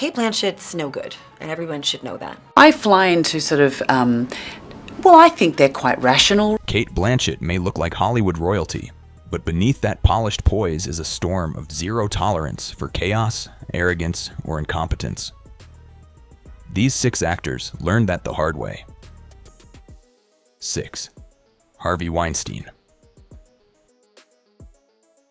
Cate Blanchett's no good, and everyone should know that. I fly into sort of, well, I think they're quite rational. Cate Blanchett may look like Hollywood royalty, but beneath that polished poise is a storm of zero tolerance for chaos, arrogance, or incompetence. These 6 actors learned that the hard way. 6. Harvey Weinstein.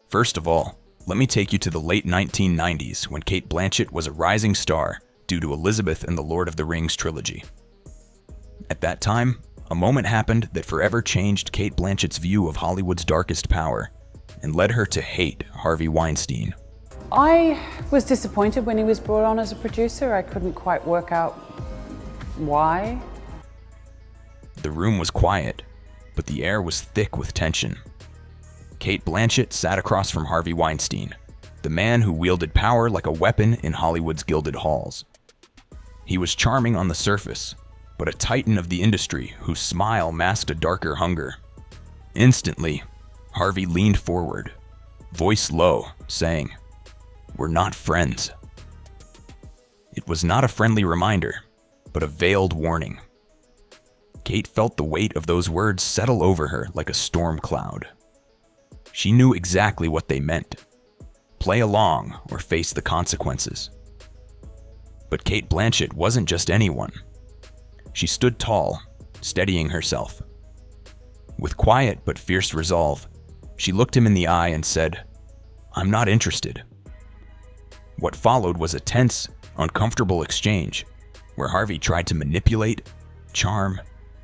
First of all, let me take you to the late 1990s when Cate Blanchett was a rising star due to Elizabeth and the Lord of the Rings trilogy. At that time, a moment happened that forever changed Cate Blanchett's view of Hollywood's darkest power and led her to hate Harvey Weinstein. I was disappointed when he was brought on as a producer. I couldn't quite work out why. The room was quiet, but the air was thick with tension. Cate Blanchett sat across from Harvey Weinstein, the man who wielded power like a weapon in Hollywood's gilded halls. He was charming on the surface, but a titan of the industry whose smile masked a darker hunger. Instantly, Harvey leaned forward, voice low, saying, "We're not friends." It was not a friendly reminder, but a veiled warning. Cate felt the weight of those words settle over her like a storm cloud. She knew exactly what they meant. Play along or face the consequences. But Cate Blanchett wasn't just anyone. She stood tall, steadying herself. With quiet but fierce resolve, she looked him in the eye and said, "I'm not interested." What followed was a tense, uncomfortable exchange where Harvey tried to manipulate, charm,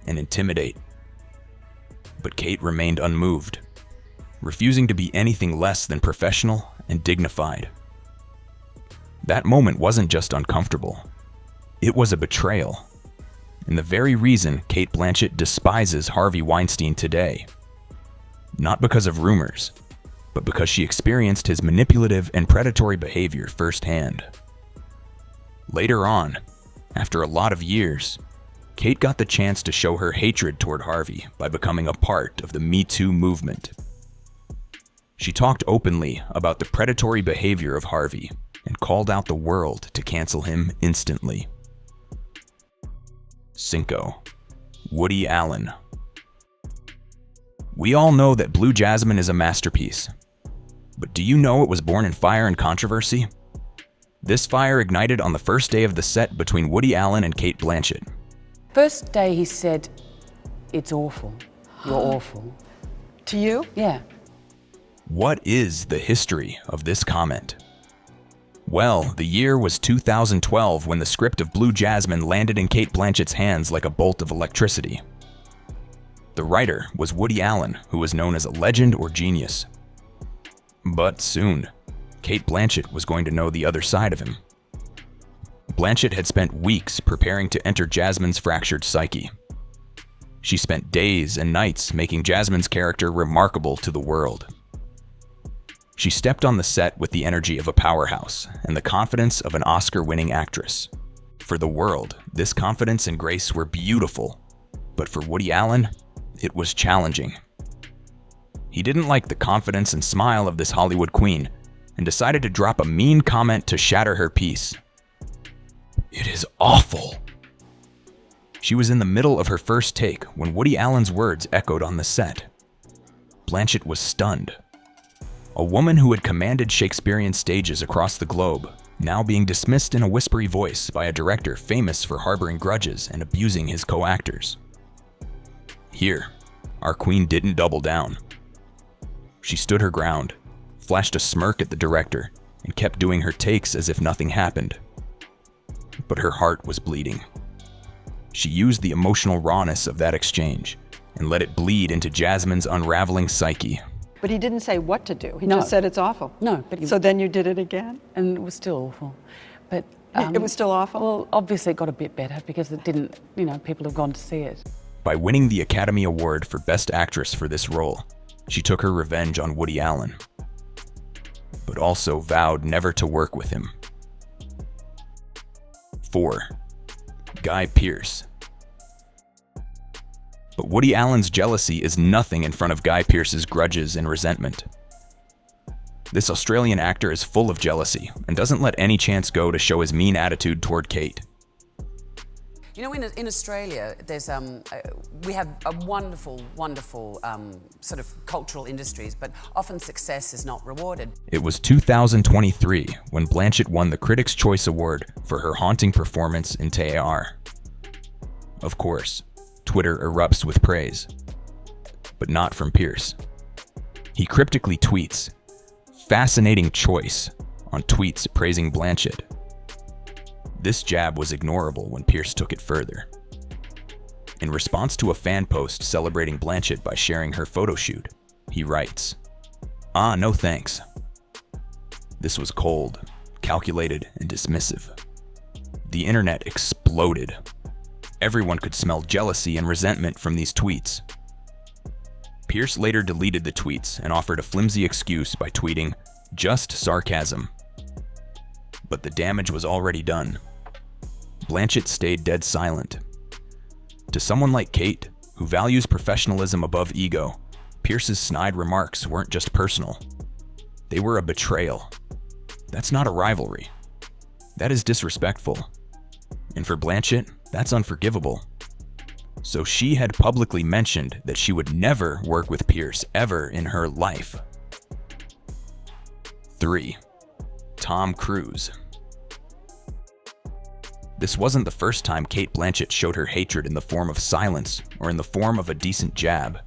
and intimidate. But Cate remained unmoved, refusing to be anything less than professional and dignified. That moment wasn't just uncomfortable. It was a betrayal, and the very reason Cate Blanchett despises Harvey Weinstein today. Not because of rumors, but because she experienced his manipulative and predatory behavior firsthand. Later on, after a lot of years, Cate got the chance to show her hatred toward Harvey by becoming a part of the Me Too movement. She talked openly about the predatory behavior of Harvey and called out the world to cancel him instantly. 5. Woody Allen. We all know that Blue Jasmine is a masterpiece. But do you know it was born in fire and controversy? This fire ignited on the first day of the set between Woody Allen and Cate Blanchett. First day he said, "It's awful. You're awful." To you? Yeah. What is the history of this comment? Well, the year was 2012 when the script of Blue Jasmine landed in Cate Blanchett's hands like a bolt of electricity. The writer was Woody Allen, who was known as a legend or genius. But soon, Cate Blanchett was going to know the other side of him. Blanchett had spent weeks preparing to enter Jasmine's fractured psyche. She spent days and nights making Jasmine's character remarkable to the world. She stepped on the set with the energy of a powerhouse and the confidence of an Oscar-winning actress. For the world, this confidence and grace were beautiful, but for Woody Allen, it was challenging. He didn't like the confidence and smile of this Hollywood queen and decided to drop a mean comment to shatter her peace. "It is awful." She was in the middle of her first take when Woody Allen's words echoed on the set. Blanchett was stunned. A woman who had commanded Shakespearean stages across the globe, now being dismissed in a whispery voice by a director famous for harboring grudges and abusing his co-actors. Here, our queen didn't double down. She stood her ground, flashed a smirk at the director, and kept doing her takes as if nothing happened. But her heart was bleeding. She used the emotional rawness of that exchange and let it bleed into Jasmine's unraveling psyche. But he didn't say what to do. He No. just said it's awful. No, but he, So then you did it again? and it was still awful. But It was still awful? Well, obviously it got a bit better because it didn't, people have gone to see it. By winning the Academy Award for Best Actress for this role, she took her revenge on Woody Allen, but also vowed never to work with him. 4. Guy Pearce. But Woody Allen's jealousy is nothing in front of Guy Pearce's grudges and resentment. This Australian actor is full of jealousy and doesn't let any chance go to show his mean attitude toward Cate. You know, in Australia, there's we have a wonderful sort of cultural industries, but often success is not rewarded. It was 2023 when Blanchett won the Critics' Choice Award for her haunting performance in Te Ar. Of course, Twitter erupts with praise, but not from Pierce. He cryptically tweets, "Fascinating choice," on tweets praising Blanchett. This jab was ignorable when Pierce took it further. In response to a fan post celebrating Blanchett by sharing her photo shoot, he writes, "Ah, no thanks." This was cold, calculated, and dismissive. The internet exploded. Everyone could smell jealousy and resentment from these tweets. Pierce later deleted the tweets and offered a flimsy excuse by tweeting, "Just sarcasm." But the damage was already done. Blanchett stayed dead silent. To someone like Cate, who values professionalism above ego, Pierce's snide remarks weren't just personal. They were a betrayal. That's not a rivalry. That is disrespectful. And for Blanchett, that's unforgivable. So she had publicly mentioned that she would never work with Pierce ever in her life. 3. Tom Cruise. This wasn't the first time Cate Blanchett showed her hatred in the form of silence or in the form of a decent jab.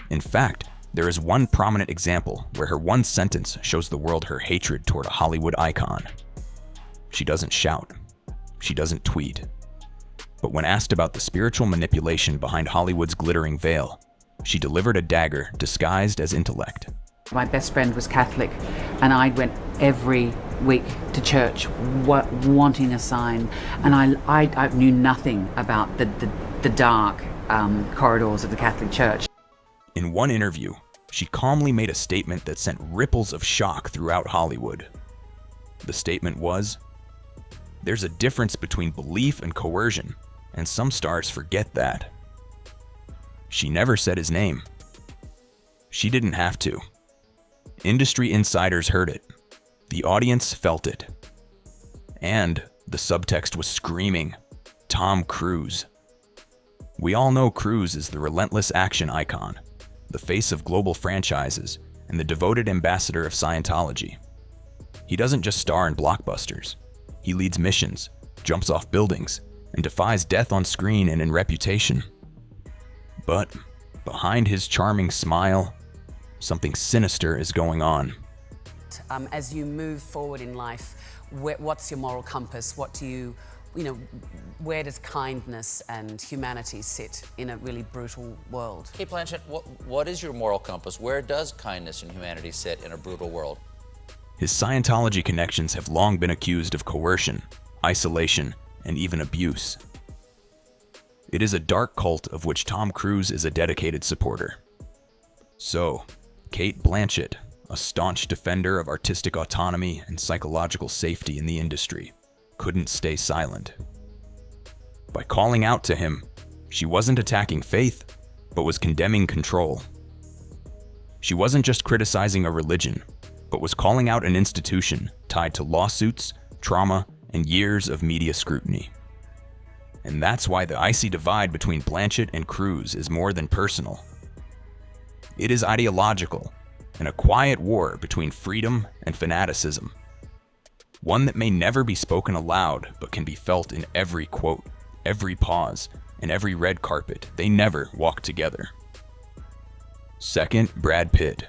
In fact, there is one prominent example where her one sentence shows the world her hatred toward a Hollywood icon. She doesn't shout. She doesn't tweet. But when asked about the spiritual manipulation behind Hollywood's glittering veil, she delivered a dagger disguised as intellect. My best friend was Catholic, and I went every week to church wanting a sign, and I knew nothing about the dark corridors of the Catholic Church. In one interview, she calmly made a statement that sent ripples of shock throughout Hollywood. The statement was, "There's a difference between belief and coercion, and some stars forget that." She never said his name. She didn't have to. Industry insiders heard it. The audience felt it. And the subtext was screaming, "Tom Cruise." We all know Cruise is the relentless action icon, the face of global franchises, and the devoted ambassador of Scientology. He doesn't just star in blockbusters. He leads missions, jumps off buildings, and defies death on screen and in reputation. But behind his charming smile, something sinister is going on. As you move forward in life, what's your moral compass? What do you where does kindness and humanity sit in a really brutal world? Cate Blanchett, what is your moral compass? Where does kindness and humanity sit in a brutal world? His Scientology connections have long been accused of coercion, isolation, and even abuse. It is a dark cult of which Tom Cruise is a dedicated supporter. So, Cate Blanchett, a staunch defender of artistic autonomy and psychological safety in the industry, couldn't stay silent. By calling out to him, she wasn't attacking faith, but was condemning control. She wasn't just criticizing a religion, but was calling out an institution tied to lawsuits, trauma, and years of media scrutiny. And that's why the icy divide between Blanchett and Cruise is more than personal. It is ideological, and a quiet war between freedom and fanaticism. One that may never be spoken aloud, but can be felt in every quote, every pause, and every red carpet. They never walk together. Second, Brad Pitt.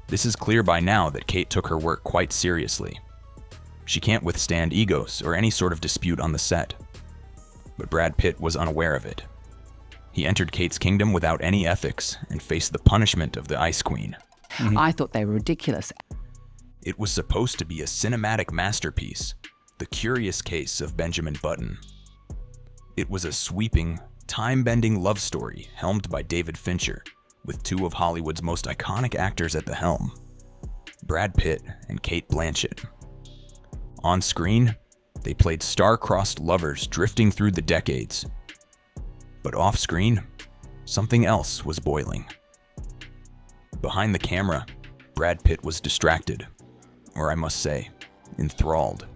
This is clear by now that Cate took her work quite seriously. She can't withstand egos or any sort of dispute on the set. But Brad Pitt was unaware of it. He entered Cate's kingdom without any ethics and faced the punishment of the Ice Queen. I thought they were ridiculous. It was supposed to be a cinematic masterpiece, The Curious Case of Benjamin Button. It was a sweeping, time-bending love story helmed by David Fincher, with two of Hollywood's most iconic actors at the helm, Brad Pitt and Cate Blanchett. On screen, they played star-crossed lovers drifting through the decades. But off-screen, something else was boiling. Behind the camera, Brad Pitt was distracted, or I must say, enthralled.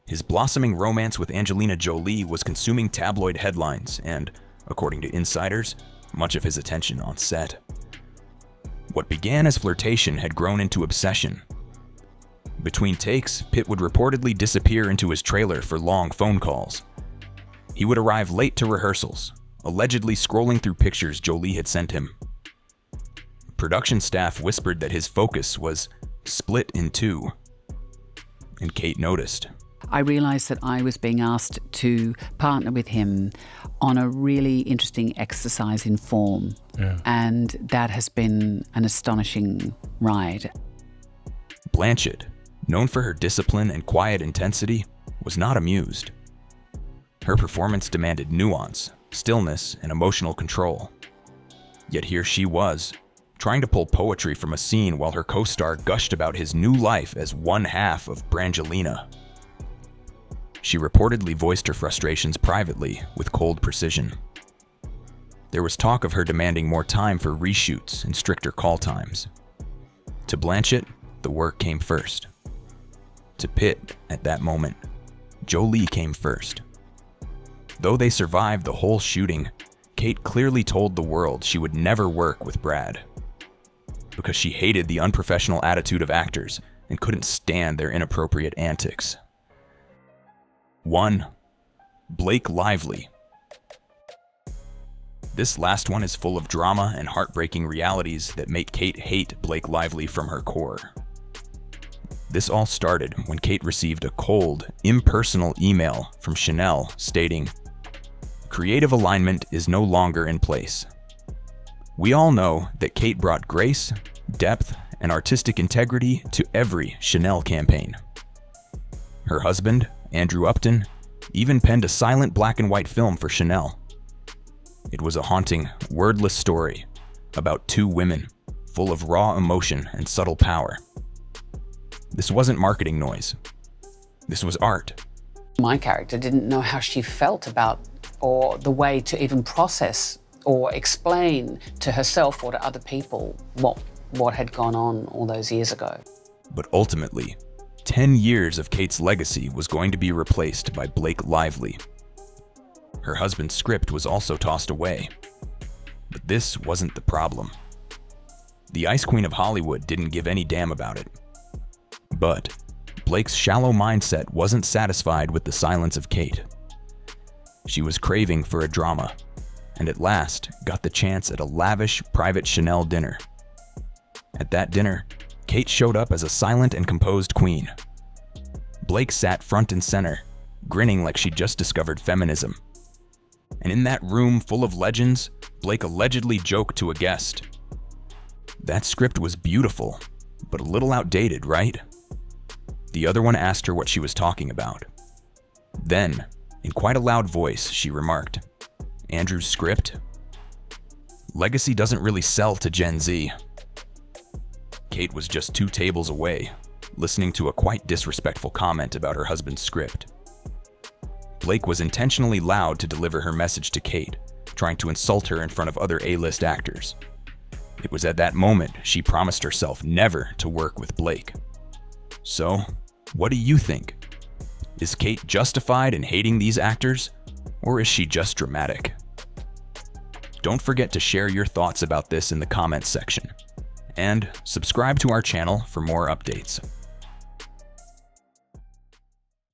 His blossoming romance with Angelina Jolie was consuming tabloid headlines and, according to insiders, much of his attention on set. What began as flirtation had grown into obsession. Between takes, Pitt would reportedly disappear into his trailer for long phone calls. He would arrive late to rehearsals, allegedly scrolling through pictures Jolie had sent him. Production staff whispered that his focus was split in two, and Cate noticed. I realised that I was being asked to partner with him on a really interesting exercise in form, and that has been an astonishing ride. Blanchett, known for her discipline and quiet intensity, was not amused. Her performance demanded nuance, stillness, and emotional control. Yet here she was, trying to pull poetry from a scene while her co-star gushed about his new life as one half of Brangelina. She reportedly voiced her frustrations privately with cold precision. There was talk of her demanding more time for reshoots and stricter call times. To Blanchett, the work came first. To Pitt, at that moment, Jolie came first. Though they survived the whole shooting, Cate clearly told the world she would never work with Brad, because she hated the unprofessional attitude of actors and couldn't stand their inappropriate antics. 1. Blake Lively. This last one is full of drama and heartbreaking realities that make Cate hate Blake Lively from her core. This all started when Cate received a cold, impersonal email from Chanel stating, "Creative alignment is no longer in place." We all know that Cate brought grace, depth, and artistic integrity to every Chanel campaign. Her husband, Andrew Upton, even penned a silent black and white film for Chanel. It was a haunting, wordless story about two women, full of raw emotion and subtle power. This wasn't marketing noise. This was art. My character didn't know how she felt about, or the way to even process or explain to herself or to other people what had gone on all those years ago. But ultimately, 10 years of Cate's legacy was going to be replaced by Blake Lively. Her husband's script was also tossed away. But this wasn't the problem. The Ice Queen of Hollywood didn't give any damn about it. But Blake's shallow mindset wasn't satisfied with the silence of Cate. She was craving for a drama, and at last got the chance at a lavish private Chanel dinner. At that dinner, Cate showed up as a silent and composed queen. Blake sat front and center, grinning like she'd just discovered feminism. And in that room full of legends, Blake allegedly joked to a guest, "That script was beautiful, but a little outdated, right?" The other one asked her what she was talking about. Then, in quite a loud voice, she remarked, "Andrew's script? Legacy doesn't really sell to Gen Z." Cate was just 2 tables away, listening to a quite disrespectful comment about her husband's script. Blake was intentionally loud to deliver her message to Cate, trying to insult her in front of other A-list actors. It was at that moment she promised herself never to work with Blake. So, what do you think? Is Cate justified in hating these actors, or is she just dramatic? Don't forget to share your thoughts about this in the comments section. And subscribe to our channel for more updates.